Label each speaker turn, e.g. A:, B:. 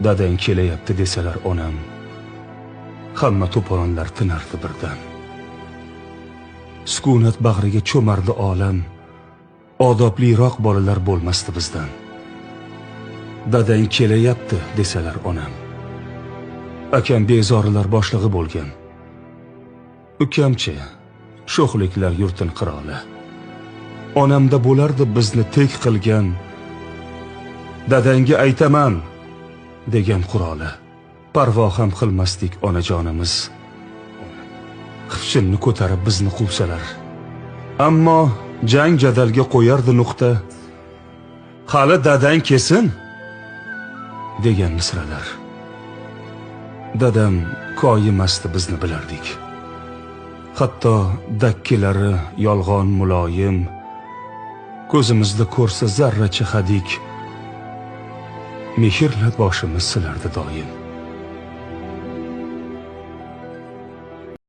A: Dadang kelyapti desalar onam, hamma to'polonlar tinardi birdan. Sukunat bag'riga cho'mardi olam, odobliroq bolalar bo'lmasdi bizdan. Dadang kelyapti desalar onam, akam bezorilar boshlig'i bo'lgan. Ukamchi sho'xliklar yurtin qiroli. Onamda bo'lardi bizni tek qilgan, dadangga aytaman degan quroli. Parvo ham qilmasdik onajonimiz. Xifchinni ko'tarib bizni quvsalar, ammo jang jadalga qo'yardi nuqta. Hali dadang kelsin degan misralar. Dadam koyimasdi bizni bilardik. Hatto dakkilari yolg'on muloyim, ko'zimizda ko'rsa zarracha hadik, mehrla boshimiz silardi doim.